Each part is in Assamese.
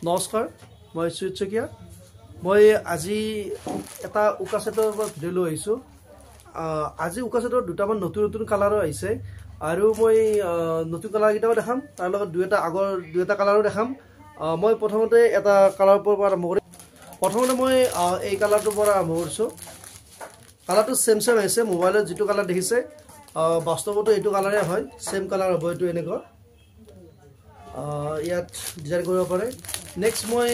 নমস্কাৰ মই সুজিত শইকীয়া মই আজি এটা উকাছেটৰ ভিডিঅ' লৈ আহিছো আজি উকাছেটৰ দুটামান নতুন কালাৰৰ আহিছে আৰু মই নতুন কালাৰ কিটাও দেখাম তাৰ লগত দুটা কালাৰো দেখাম মই প্ৰথমতে এটা কালাৰৰ পৰা আৰম্ভ কৰিম প্ৰথমতে মই এই কালাৰটোৰ পৰা আৰম্ভ কৰিছো কালাৰটো সেম আছে মোবাইলত যেটো কালাৰ দেখিছে বাস্তৱতো এইটো কালাৰে হয় সেম কালাৰ হ'ব এইটো এনেকুৱা ইয়াত ডিজাইন কৰিব পাৰে নেক্সট মই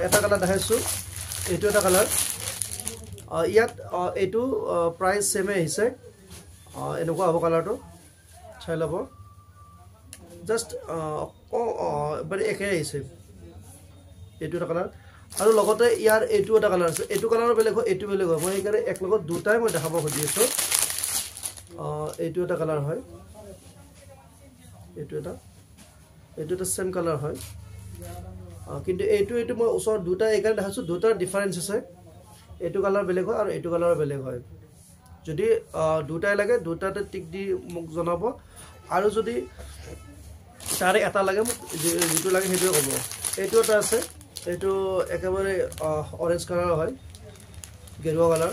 এটা কালাৰ দেখাইছো এইটো এটা কালাৰ ইয়াত এইটো প্ৰাইস সেমে আহিছে এনেকুৱা হ'ব কালাৰটো চাই লব জাস্ট বাট একে আহিছে এইটো এটা কালাৰ আৰু লগতে ইয়াৰ এইটো এটা কালাৰ আছে এইটো কালাৰৰ বেলেগ হয় এইটো বেলেগ হয় মই এই কাৰণে এক লগত দুটাই মই দেখাব খুজি আছো এইটো এটা কালাৰ হয় এইটো এটা সেম কালাৰ হয় কিন্তু এইটো মই ওচৰ দুটা এই কাৰণে দেখাছো দুটাৰ ডিফাৰেন্স আছে এইটো কালাৰ বেলেগ হয় আৰু এইটো কালাৰ বেলেগ হয় যদি দুটাই লাগে দুটাতে টিক দি মোক জনাব আৰু যদি তাৰে এটা লাগে মোক যেটো লাগে হেইটো ক'ব এইটো এটা আছে এইটো একেবাৰে অৰেঞ্জ কালাৰ হয় গেৰুৱা কালাৰ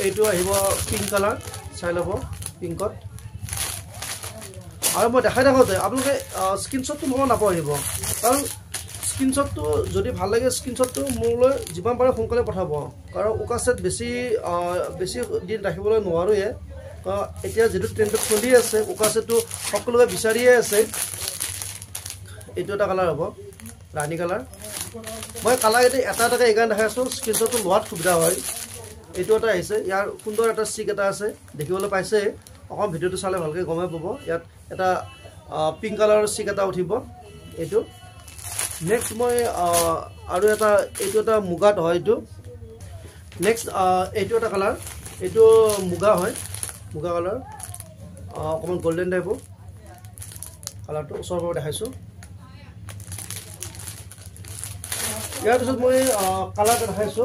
এইটো আহিব পিংক কালাৰ চাই লব পিংকত আৰু মই দেখাই থাকোতে আপোনালোকে স্ক্ৰিনশ্বটটো মোৰ নাপাহৰিব কাৰণ স্ক্ৰিনশ্বটটো যদি ভাল লাগে স্ক্ৰিনশ্বটটো মোলৈ যিমান পাৰে সোনকালে পঠাব কাৰণ উকাছেট বেছি দিন ৰাখিবলৈ নোৱাৰোয়ে এতিয়া যেটো ট্ৰেন্ডত চলি আছে উকাছেটটো সকলোৱে বিচাৰিয়ে আছে এইটো এটা কালাৰ হ'ব ৰাণী কালাৰ মই কালাৰ এটা এইকাৰণে দেখাইছো স্ক্ৰিনশ্বটটো লোৱাত সুবিধা হয় এইটো এটা আহিছে ইয়াৰ সুন্দৰ এটা চিক এটা আছে দেখিবলৈ পাইছে অকম ভিডিঅটো চালে ভালকে গমে পাব ইয়াত এটা পিংক কালাৰৰ চিক এটা উঠিব এইটো নেক্সট মই আৰু এটা এইটো এটা মুগাত হয় এইটো নেক্সট এইটো এটা কালাৰ এইটো মুগা হয় মুগা কালাৰ অকমান গোল্ডেন টাইপৰ কালাৰটো ওচৰৰ পৰা দেখাইছো ইয়াৰ পিছত মই কালাৰ দেখাইছো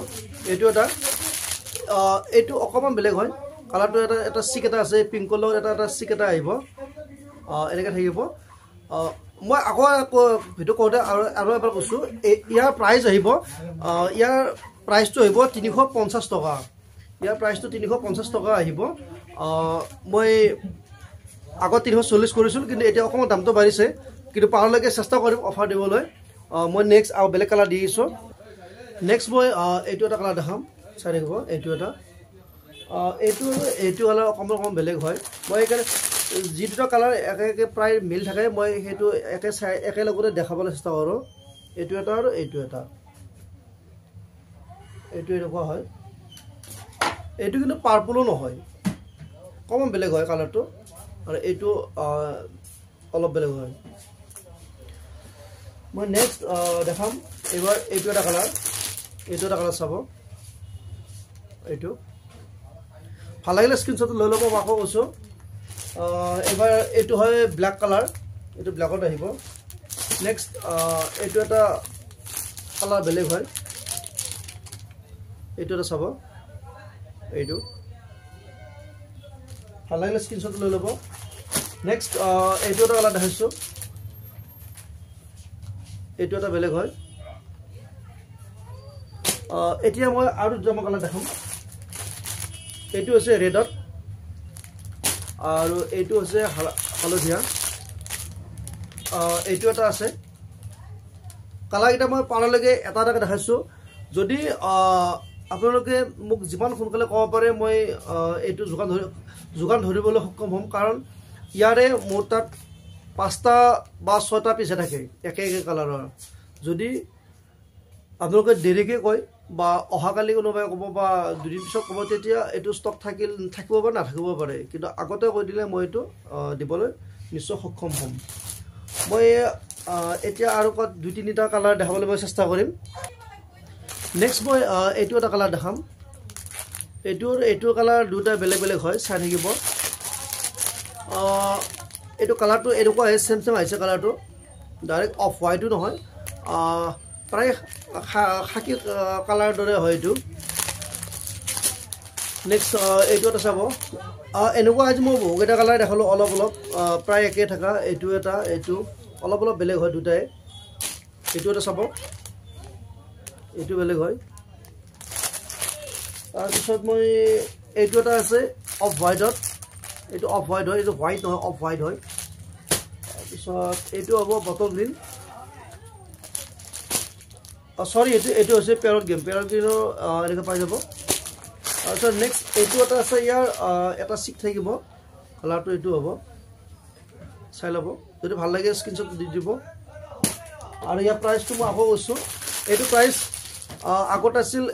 এইটো অকমান বেলেগ হয় কালাৰটো এটা চিক এটা আছে পিংক কালাৰ এটা চিক এটা আহিব এনেকৈ থাকিব মই আকৌ ভিডিঅ' কৰোঁতে আৰু এবাৰ কৈছো ইয়াৰ প্ৰাইস আহিব ইয়াৰ প্ৰাইসটো আহিব 350 টকা ইয়াৰ প্ৰাইসটো 350 টকা আহিব মই আগত 340 কৰিছিল কিন্তু এতিয়া অকমান দামটো বাঢ়িছে কিন্তু পাৰলৈকে চেষ্টা কৰিম অফাৰ দিবলৈ মই নেক্সট আৰু বেলেগ কালাৰ দিছো নেক্সট মই এইটো এটা কালাৰ দেখাম চাই দেখিব এইটো কালাৰ অকমান বেলেগ হয় মই এই যি দুটা কালাৰ একে প্ৰায় মিল থাকে মই হেতু একে লগতে দেখাবলৈ চেষ্টা কৰো এইটো এটা আৰু এইটো এনেকুৱা হয় এইটো কিন্তু পাৰ্পলও নহয় কমন বেলেগ হয় কালাৰটো আৰু এইটো অলপ বেলেগ হয় মই নেক্সট দেখাম এবাৰ এইটো এটা কালাৰ চাব এইটো ভাল লাগিলে স্ক্ৰিনশ্বট লৈ ল'ব আকৌ কৈছো এবাৰ এইটো হয় ব্ল্যাক কালাৰ এইটো ব্ল্যাকত আহিব নেক্সট এইটো এটা কালাৰ বেলেগ হয় এইটো এটা চাব এইটো ভাল লাগিলে স্ক্ৰিনশ্বট লৈ ল'ব নেক্সট এইটো এটা কালাৰ দেখাইছো এইটো এটা বেলেগ হয় এতিয়া মই আৰু দুটা কালাৰ দেখাম এইটো আছে ৰেডত আৰু এইটো আছে হালধীয়া এইটো এটা আছে কালাৰ এটা মই পাৰলৈকে এটা দেখাইছো যদি আপোনালোকে মোক যিমান সোনকালে ক'ব পাৰে মই এইটো যোগান ধৰিবলৈ সক্ষম হ'ম কাৰণ ইয়াৰে মোৰ তাত 5টা বা 6টা পিছে থাকে একে কালাৰৰ যদি আপোনালোকে দেৰিকে কয় বা অহাকালি কোনোবাই ক'ব বা দুদিন পিছত ক'ব তেতিয়া এইটো ষ্টক থাকিব বা নাথাকিব পাৰে কিন্তু আগতে কৈ দিলে মই এইটো দিবলৈ নিশ্চয় সক্ষম হ'ম মই এতিয়া আৰু 2-3টা কালাৰ দেখাবলৈ মই চেষ্টা কৰিম নেক্সট মই এইটো এটা কালাৰ দেখাম এইটো কালাৰ দুটা বেলেগ হয় চাই থাকিব এইটো কালাৰটো এনেকুৱা আছে সেম আহিছে কালাৰটো ডাইৰেক্ট অফ হোৱাইটো নহয় প্ৰায় খাকি কালাৰ দৰে হয় এইটো নেক্সট এইটো এটা চাব এনেকুৱা আজি মই বহুকেইটা কালাৰ দেখালো অলপ প্ৰায় একে থকা এইটো অলপ অলপ বেলেগ হয় দুটাই এইটো এটা চাব এইটো বেলেগ হয় তাৰপিছত মই এইটো এটা আছে অফ হোৱাইটত এইটো অফ হোৱাইট হয় এইটো হোৱাইট নহয় অফ হোৱাইট হয় তাৰপিছত এইটো হ'ব বটল গ্ৰীণ সৰি এইটো হৈছে পেৰট গ্ৰীণৰ এনেকৈ পাই যাব তাৰপিছত নেক্সট এইটো এটা আছে ইয়াৰ এটা চিক থাকিব কালাৰটো এইটো হ'ব চাই ল'ব যদি ভাল লাগে স্ক্ৰীনশ্বট দি দিব আৰু ইয়াৰ প্ৰাইচটো মই আকৌ কৈছোঁ এইটো প্ৰাইচ আগত আছিল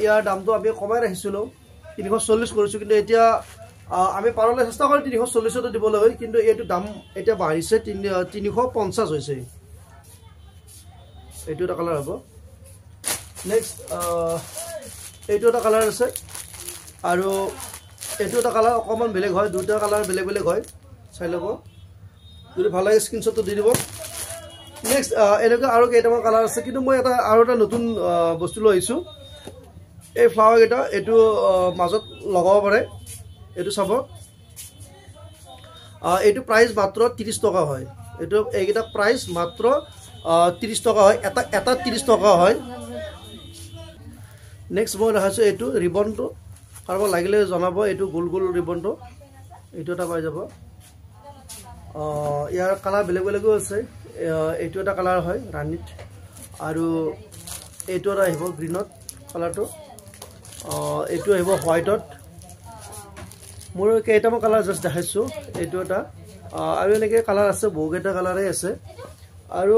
ইয়াৰ দামটো আমি কমাই ৰাখিছিলোঁ 340 কৰিছোঁ কিন্তু এতিয়া আমি পাৰলৈ চেষ্টা কৰি 340তে দিবলৈ হয় কিন্তু এইটো দাম এতিয়া বাঢ়িছে 350 হৈছে এইটো এটা কালাৰ হ'ব নেক্সট এইটো এটা কালাৰ আছে আৰু এইটো এটা কালাৰ অকণমান বেলেগ হয় দুটা কালাৰ বেলেগ বেলেগ হয় চাই ল'ব যদি ভাল লাগে স্ক্ৰীনশ্বটটো দি দিব নেক্সট এনেকুৱা আৰু কেইটামান কালাৰ আছে কিন্তু মই আৰু এটা নতুন বস্তু লৈ আহিছোঁ এই ফ্লাৱাৰ কেইটা এইটো মাজত লগাব পাৰে এইটো চাব এইটো প্ৰাইচ মাত্ৰ 30 টকা হয় এইটো এইকেইটা প্ৰাইচ মাত্ৰ 30 টকা হয় এটা 30 টকা হয় নেক্সট মই দেখাইছোঁ এইটো ৰিবনটো কাৰোবাক লাগিলে জনাব এইটো গোল গোল ৰিবনটো এইটো এটা পাই যাব ইয়াৰ কালাৰ বেলেগ বেলেগো আছে এইটো এটা কালাৰ হয় ৰাণীত আৰু এইটো এটা আহিব গ্ৰীণত কালাৰটো এইটো আহিব হোৱাইটত মোৰ কেইটামান কালাৰ জাষ্ট দেখাইছোঁ এইটো এটা আৰু এনেকৈ কালাৰ আছে বহুকেইটা কালাৰেই আছে আৰু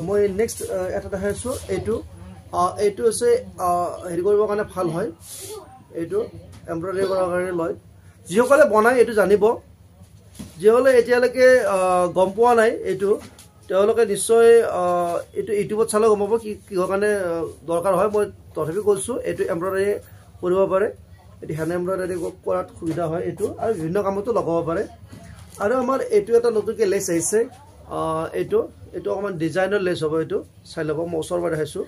মই নেক্সট এটা দেখাইছোঁ এইটো হৈছে হেৰি কৰিবৰ কাৰণে ভাল হয় এইটো এমব্ৰইডাৰী কৰাৰ কাৰণে লয় যিসকলে বনায় এইটো জানিব যিসকলে এতিয়ালৈকে গম পোৱা নাই এইটো তেওঁলোকে নিশ্চয় এইটো ইউটিউবত চালে গম পাব কিহৰ কাৰণে দৰকাৰ হয় মই তথাপি কৈছোঁ এইটো এমব্ৰইডাৰী কৰিব পাৰে এইটো হেণ্ড এমব্ৰইডাৰী কৰাত সুবিধা হয় এইটো আৰু বিভিন্ন কামতো লগাব পাৰে আৰু আমাৰ এইটো এটা নতুনকৈ লেচ আহিছে এইটো অকণমান ডিজাইনৰ লেচ হ'ব এইটো চাই ল'ব মই ওচৰৰ পৰা দেখাইছোঁ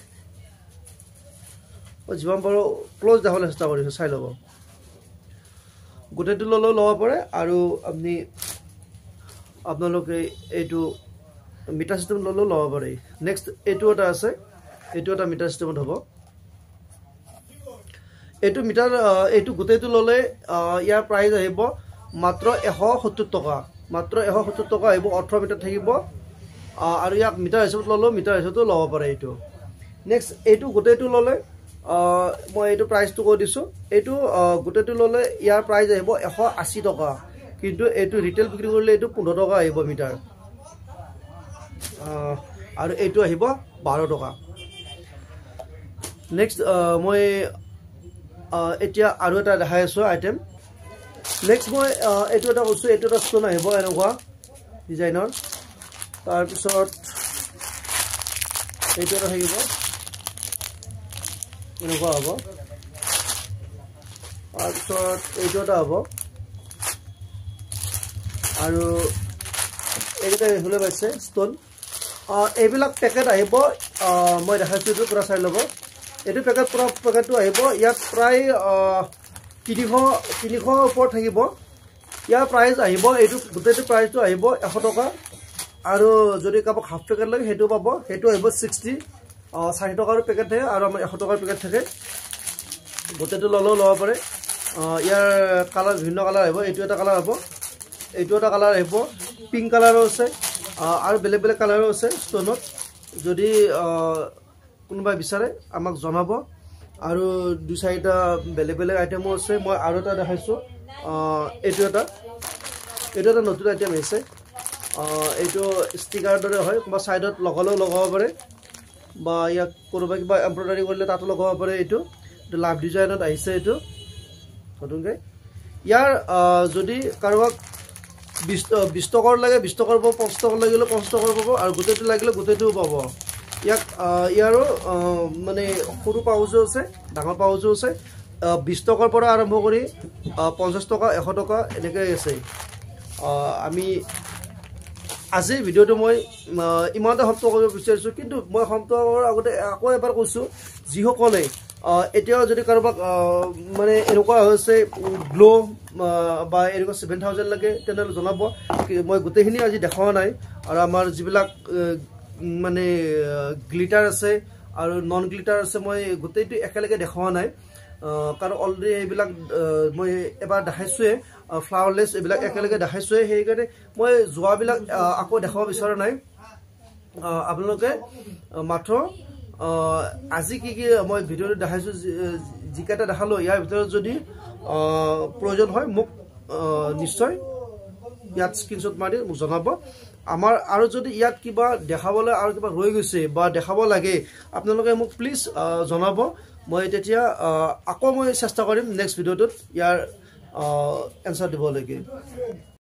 যিমান পাৰোঁ ক্ল'জ দেখাবলৈ চেষ্টা কৰিছোঁ চাই ল'ব গোটেইটো ল'লেও ল'ব পাৰে আৰু আপোনালোকে এইটো মিটাৰ চিষ্টেম ল'লেও ল'ব পাৰে নেক্সট এইটো এটা আছে এইটো এটা মিটাৰ চিষ্টেমত হ'ব এইটো মিটাৰ এইটো গোটেইটো ল'লে ইয়াৰ প্ৰাইচ আহিব মাত্ৰ 170 টকা মাত্ৰ 170 টকা আহিব 18 মিটাৰ থাকিব আৰু ইয়াক মিটাৰ হিচাপত ল'লেও মিটাৰ হিচাপতো ল'ব পাৰে এইটো নেক্সট এইটো গোটেইটো ল'লে মই এইটো প্ৰাইচটো কৈ দিছোঁ এইটো গোটেইটো ল'লে ইয়াৰ প্ৰাইচ আহিব 180 টকা কিন্তু এইটো ৰিটেইল বিক্ৰী কৰিলে এইটো 15 টকা আহিব মিটাৰ আৰু এইটো আহিব 12 টকা নেক্সট মই এতিয়া আৰু এটা দেখাই আছোঁ আইটেম নেক্সট মই এইটো এটা কৈছোঁ এইটো এটা ষ্ট'ন আহিব এনেকুৱা ডিজাইনৰ তাৰপিছত এইটো এটা থাকিব এনেকুৱা হ'ব তাৰপিছত এইটো এটা হ'ব আৰু এইকেইটা দেখিবলৈ পাইছে ষ্ট'ন এইবিলাক পেকেট আহিব মই দেখাইছোঁ এইটো পূৰা চাই ল'ব এইটো পেকেটটো আহিব ইয়াত প্ৰায় 300 ওপৰত থাকিব ইয়াৰ প্ৰাইচ আহিব এইটো গোটেইটো প্ৰাইচটো আহিব 100 টকা আৰু যদি কাৰোবাক হাফ পেকেট লাগে সেইটো পাব সেইটো আহিব 60 টকাৰ পেকেট থাকে আৰু আমাৰ 100 টকাৰ পেকেট থাকে গোটেইটো ল'লেও ল'ব পাৰে ইয়াৰ কালাৰ বিভিন্ন কালাৰ আহিব এইটো এটা কালাৰ হ'ব এইটো এটা কালাৰ আহিব পিংক কালাৰো আছে আৰু বেলেগ বেলেগ কালাৰো আছে ষ্ট'নত যদি কোনোবাই বিচাৰে আমাক জনাব আৰু 2-4টা বেলেগ বেলেগ আইটেমো আছে মই আৰু এটা দেখাইছোঁ এইটো এটা নতুন আইটেম আহিছে এইটো ষ্টিকাৰ দৰে হয় বা ছাইডত লগালেও লগাব পাৰে বা ইয়াক কোনোবাই কিবা এমব্ৰইডাৰী কৰিলে তাতো লগাব পাৰে এইটো লাভ ডিজাইনত আহিছে এইটো নতুনকৈ ইয়াৰ যদি কাৰোবাক 20 টকাৰ লাগে 20 টকাৰ পাব 50 টকাৰ লাগিলে 50 টকাৰ পাব আৰু গোটেইটো লাগিলে গোটেইটোও পাব ইয়াৰো মানে সৰু পাউচো আছে ডাঙৰ পাউচো আছে 20 টকাৰ পৰা আৰম্ভ কৰি 50 টকা 100 টকা এনেকৈ আছে আমি আজিৰ ভিডিঅ'টো মই ইমানতে সমাপ্ত কৰিব বিচাৰিছোঁ কিন্তু মই সমাপ্ত কৰাৰ আগতে আকৌ এবাৰ কৈছোঁ যিসকলে এতিয়াও যদি কাৰোবাক মানে এনেকুৱা হৈছে গ্লো বা এনেকুৱা 7,000 লাগে তেনেহ'লে জনাব মই গোটেইখিনি আজি দেখুওৱা নাই আৰু আমাৰ যিবিলাক মানে গ্লিটাৰ আছে আৰু নন গ্লিটাৰ আছে মই গোটেইটো একেলগে দেখুওৱা নাই কাৰণ অলৰেডি এইবিলাক মই এবাৰ দেখাইছোৱে ফ্লাৱাৰলেছ এইবিলাক একেলগে দেখাইছোৱে সেইকাৰণে মই যোৱাবিলাক আকৌ দেখাব বিচৰা নাই আপোনালোকে মাত্ৰ আজি কি কি মই ভিডিঅ'টো দেখাইছোঁ যিকেইটা দেখালোঁ ইয়াৰ ভিতৰত যদি প্ৰয়োজন হয় মোক নিশ্চয় ইয়াত স্ক্ৰীনশ্বট মাৰি মোক জনাব আমাৰ আৰু যদি ইয়াত কিবা দেখাবলৈ আৰু কিবা ৰৈ গৈছে বা দেখাব লাগে আপোনালোকে মোক প্লিজ জনাব মই তেতিয়া আকৌ মই চেষ্টা কৰিম নেক্সট ভিডিঅ'টোত ইয়াৰ এনচাৰ দিবলৈকে